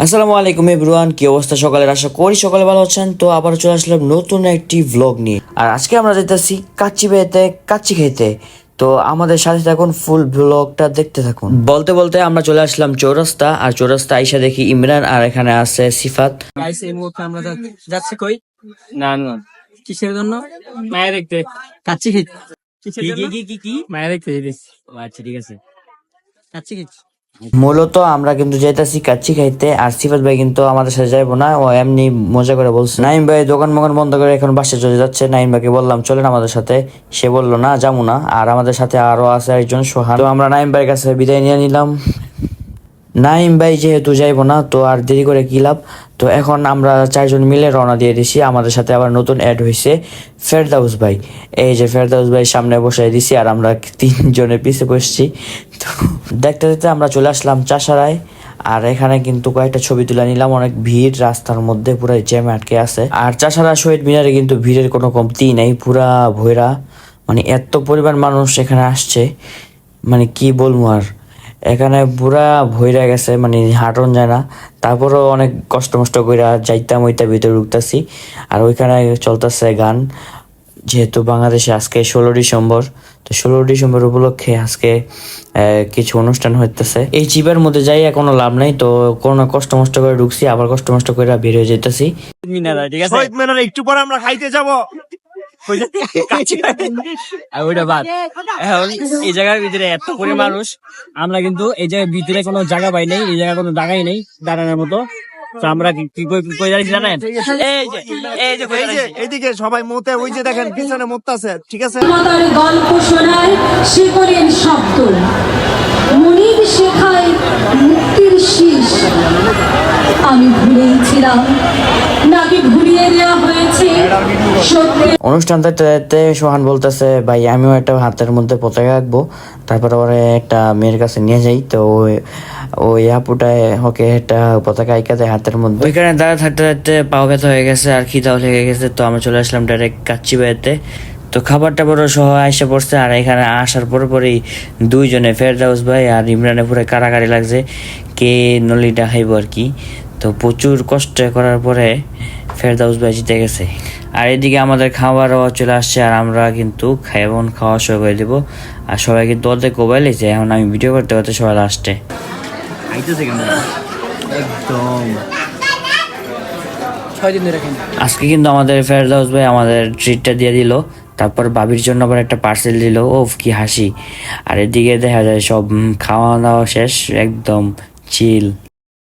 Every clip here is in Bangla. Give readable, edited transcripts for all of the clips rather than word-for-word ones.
আসসালামু আলাইকুম এভরিওয়ান, কি অবস্থা সকালের? আশা করি সকালে ভালো আছেন। তো আবার চলে আসলাম নতুন একটি ভ্লগ নিয়ে। আর আজকে আমরা যেতেছি কাচ্চি বেতে কাচ্চি খেতে। তো আমাদের সাথে থাকুন, ফুল ভ্লগটা দেখতে থাকুন। বলতে বলতে আমরা চলে আসলাম চৌরাস্তা, আর চৌরাস্তা আইসা দেখি ইমরান আর এখানে আছে সিফাত। গাইস এই মুহূর্তে আমরা যাচ্ছি কই? না না, কিসের জন্য? মায়ের দেখতে, কাচ্চি খেতে। কিসের জন্য? কি মায়ের দেখতে যেতেছি। আচ্ছা ঠিক আছে, কাচ্চি খেতে। মূলত আমরা কিন্তু যাইতাছি কাচ্চি খাইতে, আর সিফাত ভাই কিন্তু আমাদের সাথে যাইবো না, ও এমনি মজা করে বলছে। নাইম ভাই দোকান মোকান বন্ধ করে এখন বাসায় চলে যাচ্ছে। নাইম ভাইকে বললাম চলেন আমাদের সাথে, সে বললো না যাবো না। আর আমাদের সাথে আরো আছে একজন সোহান। তো আমরা নাইম ভাইয়ের কাছে বিদায় নিয়ে নিলাম। নাইম ভাই যেহেতু যাইবো না, তো আর দেরি করে কি লাভ। তো এখন আমরা চারজন মিলে রওনা দিয়ে দিছি। আমাদের সাথে আবার নতুন অ্যাড হয়েছে ফেরদাউস ভাই। এই যে ফেরদাউস ভাই সামনে বসাই দিছি, আর আমরা তিনজনের পিছে বসছি। তো দেখতে দেখতে আমরা চলে আসলাম চাষারায়। আর এখানে কিন্তু কয়েকটা ছবি তুলে নিলাম। অনেক ভিড়, রাস্তার মধ্যে পুরো জ্যামে আটকে আছে। আর চাষারা শহীদ মিনারে কিন্তু ভিড়ের কোনো কমতি নেই, পুরা ভৈরা, মানে এত পরিমাণ মানুষ এখানে আসছে, মানে কি বলবো আর। এখানে পুরা ভইরা গেছে, মানে হাঁটন যায় না। তারপরও অনেক কষ্ট মষ্ট কইরা যাইতাম ওইটা ভিতরে ঢুকতাছি। আর ওইখানে চলতেছে গান, যেহেতু বাংলাদেশে আজকে 16 ডিসেম্বর। তো 16 ডিসেম্বর উপলক্ষে আজকে কিছু অনুষ্ঠান হইতেছে। এই চিপের মধ্যে যাই কোনো লাভ নাই, তো কোনো কষ্ট মষ্ট করে ঢুকছি, আবার কষ্ট মষ্ট করে বের হয়ে যাইতেছি। মিনারা ঠিক আছে, শহীদ মিনারে একটু পরে আমরা খাইতে যাব। আর ওইটা বাদ। এখন এই জায়গার ভিতরে এত করে মানুষ, আমরা কিন্তু এই জায়গার ভিতরে কোনো জায়গা পাই নাই, এই জায়গায় কোনো জায়গাই নেই দাঁড়ানোর মতো। তো আমরা কই যাচ্ছি জানেন? এইদিকে সবাই মতে, ওই যে দেখেন পিছনে মরতাছে, ঠিক আছে। মাতার গল্প শোনায় শিকড়ের শব্দ, মুনির শেখায় মুক্তির শীষ। আমি ভুলেইছিলাম, নাকি ঘুরিয়ে দেওয়া হয়েছে সত্যি। অনুষ্ঠান দেখতে দেখতে সোহান বলতেছে, ভাই আমিও একটা হাতের মধ্যে পতাকা আঁকবো, তারপরে ওরে একটা মেয়ের কাছে নিয়ে যাই। তো ওই আপুটায় ওকে একটা পতাকা আঁকা দেয় হাতের মধ্যে। ওইখানে দাঁড়া থাকতে থাকতে পাও ব্যথা হয়ে গেছে আর খিদাও লেগে গেছে। তো আমরা চলে আসলাম ডাইরেক্ট কাচ্চি বেতে। তো খাবারটা বড় সহ আইসা পড়ছে। আর এখানে আসার পরেই দুইজনে, ফেরদাউস ভাই আর ইমরানে পুরো কারাকারি লাগছে কে নলিটা খাইব আর কি। তো প্রচুর কষ্ট করার পরে ফেরদাউস ভাই জিতে গেছে। আর এদিকে আমাদের খাবারও চলে আসছে, আর আমরা কিন্তু খাওয়া শুরু করে দেবো। আর সবাই কিন্তু অর্ধেক মোবাইল এসে, এখন আমি ভিডিও করতে করতে সবাই লাস্টে আইতেছে কেন একদম 6 দিন ধরে খাই। আজকে কিন্তু আমাদের ফেরদাউস ভাই আমাদের ট্রিটটা দিয়ে দিল। তারপর বাবির জন্য আবার একটা পার্সেল দিল। ও কি হাসি! আর এদিকে দেখা যায় সব খাওয়া দাওয়া শেষ, একদম চিল।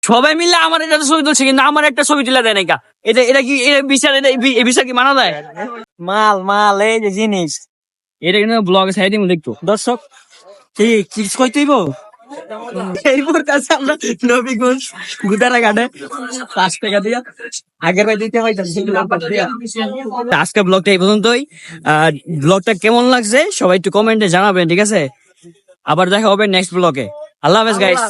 সবাই মিলে আমার এটা ছবি তুলছে, কিন্তু আমার একটা ছবি তুলে দেয় নাকি? এটা এটা কি বিচার? এটা এই বিচার কি মানা যায়? মাল মাল এই যে জিনিস, এটা কিন্তু ব্লগে সাইড দিমু দেখতো দর্শক। ঠিক কি কই তুইব এই পড়তাছে আমরা নবীগঞ্জ গুদারা ঘাটে 5 টাকা দিয়া আগের ভাই দিতে হয়। আজকে ব্লগটা এই পর্যন্তই। ব্লগটা কেমন লাগছে সবাই একটু কমেন্টে জানাবেন, ঠিক আছে? আবার দেখা হবে নেক্সট ব্লগে। আল্লাহ হাফেজ গাইস।